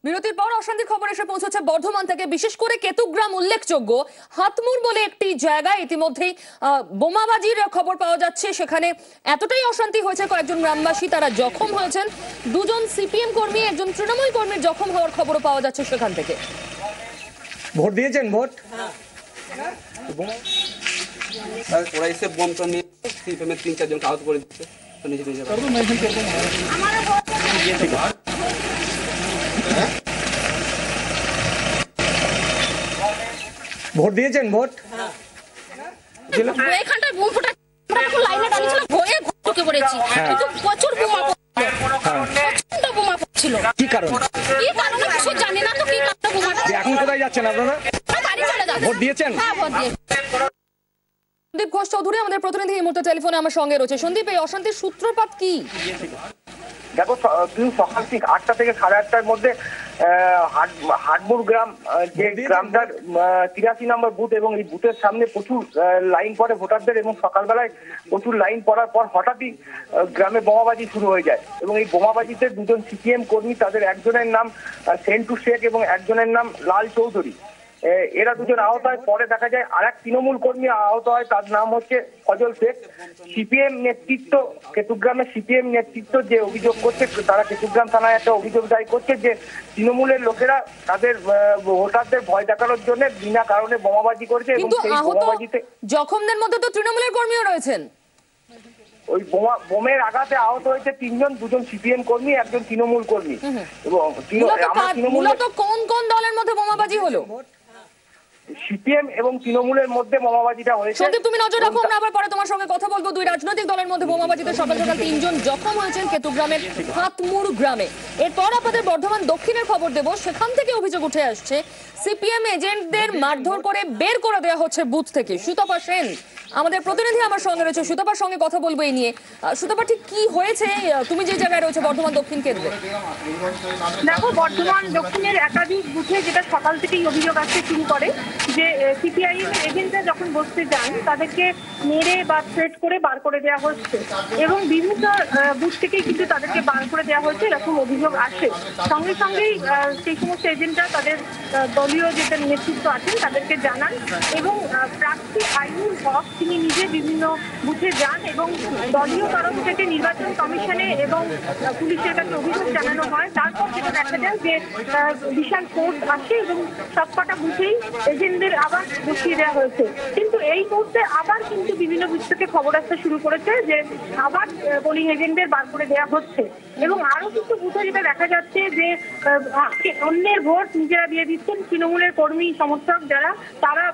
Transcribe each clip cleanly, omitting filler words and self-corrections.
বিরতির পর অশান্তির খবর এসে পৌঁছেছে বর্ধমান থেকে, বিশেষ করে কেতুগ্রাম উল্লেখযোগ্য। হাতমুর বলে একটি জায়গায় ইতিমধ্যেই বোমাবাজির খবর পাওয়া যাচ্ছে। সেখানে এতটাই অশান্তি হয়েছে, কয়েকজন গ্রামবাসী তারা জখম হয়েছেন। দুজন সিপিএম কর্মী, একজন তৃণমূল কর্মীর জখম হওয়ার খবরও পাওয়া যাচ্ছে সেখান থেকে। ভোট দিয়েছেন? ভোট ওরা এসে বোম তো নিয়ে সিপিএমের ৩-৪ জনকে আহত করে দিচ্ছে। ভোট দিয়েছেন? ভোট এখানটায় বোম ফোটা লাইনে দাঁড়িয়েছিল, ভয়ে ঢুকে পড়েছি, কিন্তু প্রচুর বোমা প্রচন্ড বোমা পড়ছিল। কি কারণ? কি কারণে কিছু জানি না তো, কি কারণে বোমা। এখন কোথায় যাচ্ছেন আপনারা? বাড়ি চলে যাচ্ছি। ভোট দিয়েছেন? হ্যাঁ, ভোট দিয়েছি। সন্দীপ ঘোষ চৌধুরী আমাদের প্রতিনিধি এই মুহূর্তে টেলিফোনে আমার সঙ্গে রয়েছে। সন্দীপ, এই অশান্তির সূত্রপাত কি? দেখো, সকাল ঠিক 8টা থেকে 8:30টার মধ্যে হাটমুর গ্রাম, যে গ্রামটার 83 নম্বর বুথ, এবং এই বুথের সামনে প্রচুর লাইন পড়ে ভোটারদের, এবং সকালবেলায় প্রচুর লাইন পড়ার পর হঠাৎই গ্রামে বোমাবাজি শুরু হয়ে যায়। এবং এই বোমাবাজিতে দুজন সিপিএম কর্মী, তাদের একজনের নাম সেন্টু শেখ এবং একজনের নাম লাল চৌধুরী, এরা দুজন আহত হয়। পরে দেখা যায় আরেক তৃণমূল কর্মী আহত হয়, তার নাম হচ্ছে ফজল শেখ। সিপিএম নেতৃত্ব, কেতুগ্রামের সিপিএম নেতৃত্ব যে অভিযোগ করছে, তারা কেতুগ্রাম থানায় একটা অভিযোগ দায়ের করছে যে তৃণমূলের লোকেরা তাদের ভোটারদের ভয় দেখানোর জন্য বিনা কারণে বোমাবাজি করেছে। এবং সেই বোমাবাজিতে জখমদের মধ্যে তো তৃণমূলের কর্মীও রয়েছেন। ওই বোমের আঘাতে আহত হয়েছে 3 জন, 2জন সিপিএম কর্মী, একজন তৃণমূল কর্মী। এবং মূলত কোন কোন দলের মধ্যে বোমাবাজি হলো? সিপিএম এবং তৃণমূলের মধ্যে বোমাবাজিটা হয়েছে। সন্দীপ, তুমি নজর রাখো, আমরা আবার পরে তোমার সঙ্গে কথা বলবো। দুই রাজনৈতিক দলের মধ্যে বোমাবাজিতে সকাল সকাল 3 জন জখম হয়েছেন কেতুগ্রামের হাতমুর গ্রামে। এরপর আপনাদের বর্ধমান দক্ষিণের খবর দেব। সেখান থেকে অভিযোগ উঠে আসছে সিপিএম এজেন্টদের মারধর করে বের করে দেওয়া হচ্ছে বুথ থেকে। সুতপা সেন আমাদের প্রতিনিধি আমার সঙ্গে রয়েছে, সুতপার সঙ্গে কথা বলবো এই নিয়ে। সুতপা, ঠিক কি হয়েছে তুমি যে জায়গায় রয়েছে বর্ধমান দক্ষিণ কেন্দ্রে? দেখো, বর্ধমান দক্ষিণের একাধিক বুথে যেটা সকাল থেকেই অভিযোগ আসতে শুরু করে যে সিপিআইএম এজেন্টরা যখন বসতে যান তাদেরকে মেরে বা থ্রেট করে বার করে দেওয়া হচ্ছে, এবং বিভিন্ন বুথ থেকেই কিন্তু তাদেরকে বার করে দেওয়া হয়েছে এরকম অভিযোগ আসে। সঙ্গে সঙ্গেই সেই সমস্ত এজেন্টরা তাদের দলীয় যেটা নেতৃত্ব আছেন তাদেরকে জানান, এবং প্রার্থী আইনুল হক তিনি নিজে বিভিন্ন বুথে যান, এবং দলীয় তরফ থেকে নির্বাচন কমিশনে এবং পুলিশের কাছে অভিযোগ জানানো হয়। তারপর যেটা দেখা যায় যে বিশাল ফোর্স আসে এবং সবকটা বুথেই এজেন্টদের আবার বসিয়ে দেওয়া হয়েছে। কিন্তু এই মুহূর্তে আবার কিন্তু বিভিন্ন বুথ থেকে খবর আসতে শুরু করেছে যে আবার পোলিং এজেন্টদের বার করে দেওয়া হচ্ছে, এবং আরো কিছু বুথে যেটা দেখা যাচ্ছে যে অন্যের ভোট নিজেরা দিয়ে দিচ্ছেন। তৃণমূলের কর্মী সমর্থক যারা, তারা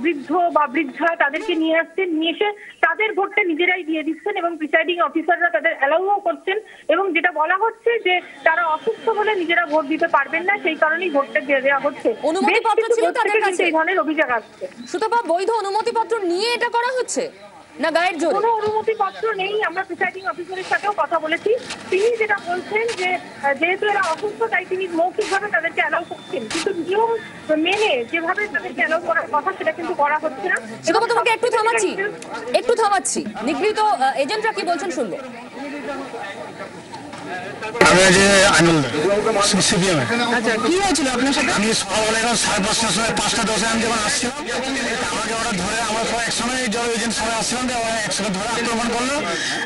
বৃদ্ধ বা বৃদ্ধা তাদেরকে নিয়ে আসছেন, নিয়ে এসে তাদের ভোটটা নিজেরাই দিয়ে দিচ্ছেন, এবং প্রিসাইডিং অফিসাররা তাদের অ্যালাউও করছেন। এবং যেটা বলা হচ্ছে যে তারা অসুস্থ বলে নিজেরা ভোট দিতে পারবেন না, সেই কারণেই ভোটটা দিয়ে দেওয়া হচ্ছে। অনুমতিপত্র ছিল তাদের কাছে? এই ধরনের অভিযোগ আসছে। সুতপা, বৈধ অনুমতিপত্র নিয়ে এটা করা হচ্ছে না গায়ের জোরে? কোনো অনুমতিপত্র নেই। আমরা প্রিসাইডিং অফিসারের সাথেও কথা বলেছি, তিনি যেটা বলছেন যে যেহেতু এরা অসুস্থ তাই তিনি মৌখিকভাবে তাদেরকে অ্যালাউ করছেন, কিন্তু নিয়ম মেনে যেভাবে তাদেরকে অ্যালাউ করার কথা সেটা কিন্তু করা হচ্ছে না। এবং তোমাকে একটু থামাচ্ছি, নিগৃহীত এজেন্টরা কি বলছেন শুনবো। আমি যে আইনুল সিপিএম। আচ্ছা, কি হয়েছিল আপনার সাথে? আমি সকালবেলা 5:30টার সময় 5:10 আমি যখন আসছিলাম, আমাকে ওরা ধরে, আমরা সবাই একসঙ্গে যারা এজেন্ট সবাই আসছিলাম, ওরা একসঙ্গে ধরে আক্রমণ করলো,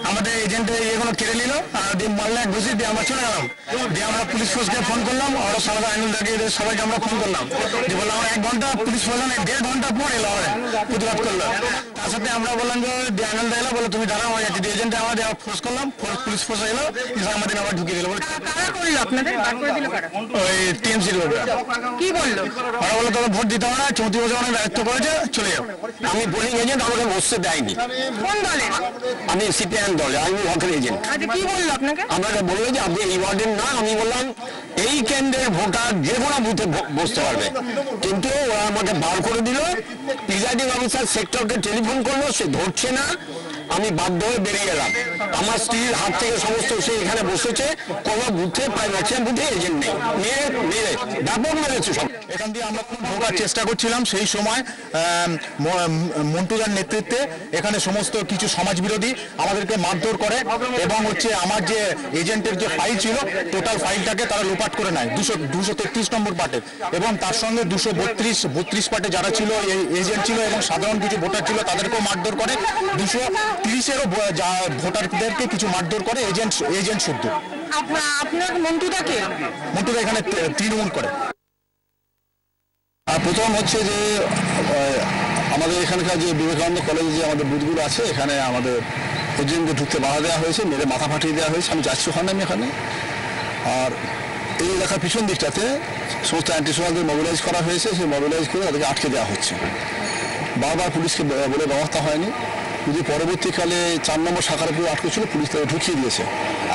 আমাদের এজেন্টের ইয়েগুলো কেড়ে নিল, আর দিয়ে মারলে ঘুষি দিয়ে আমরা চলে গেলাম। দিয়ে আমরা পুলিশ ফোর্সকে ফোন করলাম, ওরা সবাই আইনুল দাঁড়িয়ে সবাইকে আমরা ফোন করলাম, যে বললাম 1 ঘন্টা পুলিশ প্রশাসন 1.5 ঘন্টা পর এলো, প্রতিবাদ করলো। তার সাথে আমরা বললাম যে আইনুল দা এলো, বলে তুমি দাঁড়াও, আমার এজেন্টে আমাদের ফোর্স করলাম, পুলিশ ফোর্স এলো, আমাদের আবার ঢুকিয়ে দিল। কারা করলো আপনাদের? বার করে দিল কারা? ওই টিএমসির লোকরা। কি বললো? ওরা বললো তোমরা ভোট দিতে হবে না, 34 বছর অনেক দায়িত্ব করেছে, চলে যাও। আমি পোলিং এজেন্ট, আমাকে বসতে দেয়নি। কোন দলে? আমি সিপিএম দলে, আমি হকের এজেন্ট। আচ্ছা, কি বললো আপনাকে? আমাকে বললো যে আপনি এই ওয়ার্ডের না। আমি বললাম এই কেন্দ্রের ভোটার যে কোনো বুথে বসতে পারবে, কিন্তু ওরা আমাকে বার করে দিল। প্রিজাইডিং অফিসার সেক্টরকে টেলিফোন করলো, সে ধরছে না। আমি বাধ্য হয়ে বেরিয়ে এলাম। আমার স্ত্রীর হাত থেকে সমস্ত, সে এখানে বসেছে, কোনো বুথে ম্যাক্সিমাম বুথে এজেন্ট নেই, মেরে ব্যাপক মেরেছে সব। এখান দিয়ে আমরা ঢোকার চেষ্টা করছিলাম, সেই সময় মন্টুদার নেতৃত্বে এখানে সমস্ত কিছু সমাজবিরোধী আমাদেরকে মারধর করে এবং আমার যে এজেন্টের যে ফাইল ছিল, টোটাল ফাইলটাকে তারা লোপাট করে নেয় 233 নম্বর পার্টের, এবং তার সঙ্গে 232 পার্টে যারা ছিল এজেন্ট ছিল এবং সাধারণ কিছু ভোটার ছিল তাদেরকেও মারধর করে, 230-এরও ভোটারদেরকে কিছু মারধর করে এজেন্ট শুদ্ধ। আপনার মন্টুদা এখানে তৃণমূল করে। আর প্রথম হচ্ছে যে আমাদের এখানকার যে বিবেকানন্দ কলেজে যে আমাদের বুথগুলো আছে, এখানে আমাদের এজেন্টকে ঢুকতে বাধা দেওয়া হয়েছে, মেরে মাথা ফাটিয়ে দেওয়া হয়েছে। আমি যাচ্ছি ওখানে, আমি এখানে। আর এই এলাকার পিছন দিকটাতে সমস্ত অ্যান্টি সোশ্যালদের মোবিলাইজ করা হয়েছে, সেই মোবিলাইজ করে তাদেরকে আটকে দেওয়া হচ্ছে। বারবার পুলিশকে বলে ব্যবস্থা হয়নি, যদি পরবর্তীকালে 4 নম্বর শাখার উপরে আটকে ছিল, পুলিশ তাদের ঢুকিয়ে দিয়েছে।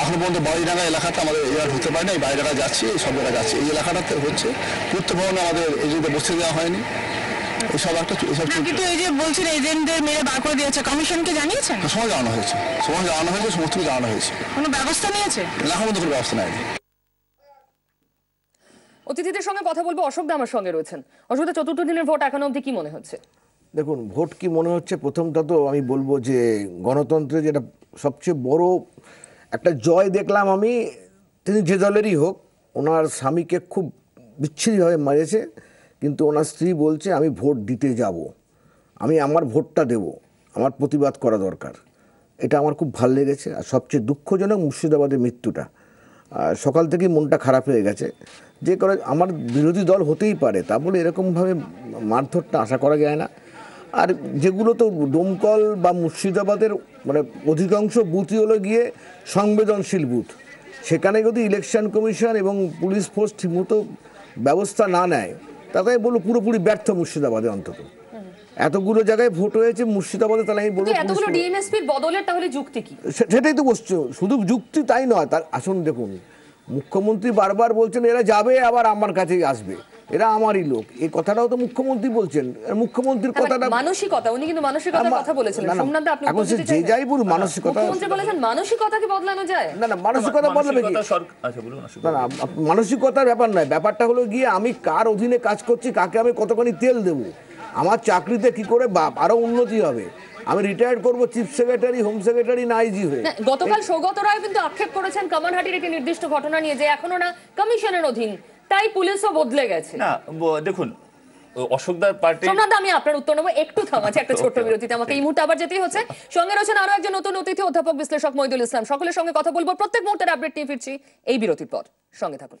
এখনো পর্যন্ত বাড়িডাঙ্গা এলাকাতে আমাদের এরা ঢুকতে পারে না, এই বাড়িডাঙ্গা যাচ্ছি, এই সব জায়গায় যাচ্ছি। এই এলাকাটাতে হচ্ছে পূর্ত ভবনে আমাদের এজেন্টে বসতে দেওয়া হয়নি। এসব একটা কিন্তু এই যে বলছেন এজেন্টদের মেরে বার করে দিয়েছে, কমিশনকে জানিয়েছেন? সময় জানানো হয়েছে, সমস্ত কিছু জানানো হয়েছে। কোনো ব্যবস্থা নিয়েছে? এখন মতো কোনো ব্যবস্থা নেয়নি। অতিথিদের সঙ্গে কথা বলবো। অশোক দা আমার সঙ্গে রয়েছেন। অশোক দা, চতুর্থ দিনের ভোট এখনো অবধি কি মনে হচ্ছে? দেখুন, ভোট কি মনে হচ্ছে, প্রথমটা তো আমি বলবো যে গণতন্ত্রে যেটা সবচেয়ে বড় একটা জয় দেখলাম আমি, তিনি যে দলেরই হোক, ওনার স্বামীকে খুব বিচ্ছিরিভাবে মেরেছে, কিন্তু ওনার স্ত্রী বলছে আমি ভোট দিতে যাব, আমি আমার ভোটটা দেব, আমার প্রতিবাদ করা দরকার। এটা আমার খুব ভালো লেগেছে। আর সবচেয়ে দুঃখজনক মুর্শিদাবাদের মৃত্যুটা, সকাল থেকেই মনটা খারাপ হয়ে গেছে। যে করে আমার বিরোধী দল হতেই পারে, তা বলে এরকমভাবে মারধরটা আশা করা যায় না। আর যেগুলো তো দমকল বা মুর্শিদাবাদের মানে অধিকাংশ বুথই হলো গিয়ে সংবেদনশীল বুথ, সেখানে যদি ইলেকশন কমিশন এবং পুলিশ ফোর্স ঠিকমতো ব্যবস্থা না নেয়, তাতে বলবো পুরোপুরি ব্যর্থ মুর্শিদাবাদে। অন্তত এতগুলো জায়গায় ভোট হয়েছে মুর্শিদাবাদে, তাহলে আমি বলবো এতগুলো ডিএমএসপির বদলের তাহলে যুক্তি কি? সেটাই তো বসছে, শুধু যুক্তি তাই নয়। তার আসুন দেখুন, মুখ্যমন্ত্রী বারবার বলছেন এরা যাবে আবার আমার কাছেই আসবে, এরা আমারই লোক, এই কথাটাও তো মুখ্যমন্ত্রী বলছেন। মুখ্যমন্ত্রীর কথাটা মানসিকতা, উনি কিন্তু মানসিকতার কথা বলেছিলেন। সোমনাথ দা, আপনি এখন যে যাই বলুন, মানসিকতা মুখ্যমন্ত্রী বলেছেন মানসিকতাকে বদলানো যায় না। না, মানসিকতা বদলাবে কি? না না, মানসিকতার ব্যাপার নয়, ব্যাপারটা হলো গিয়ে আমি কার অধীনে কাজ করছি, কাকে আমি কতখানি তেল দেবো, আমার চাকরিতে কি করে আরো উন্নতি হবে, আমি রিটায়ার্ড করবো চিফ সেক্রেটারি, হোম সেক্রেটারি না আইজি হয়ে। গতকাল সৌগত রায় কিন্তু আক্ষেপ করেছেন কামারহাটির একটি নির্দিষ্ট ঘটনা নিয়ে, যে এখনো না কমিশনের অধীন, তাই পুলিশও বদলে গেছে। না দেখুন, অশোকদার পার্টি। সোমনাথ দা, আমি আপনার উত্তর নেবো, একটু থামাচ্ছি একটা ছোট্ট বিরতিতে, আমাকে এই মুহূর্তে আবার যেতেই হচ্ছে। সঙ্গে রয়েছেন আরো একজন নতুন অতিথি, অধ্যাপক বিশ্লেষক মইদুল ইসলাম। সকলের সঙ্গে কথা বলবো, প্রত্যেক মুহূর্তের আপডেট নিয়ে ফিরছি এই বিরতির পর। সঙ্গে থাকুন।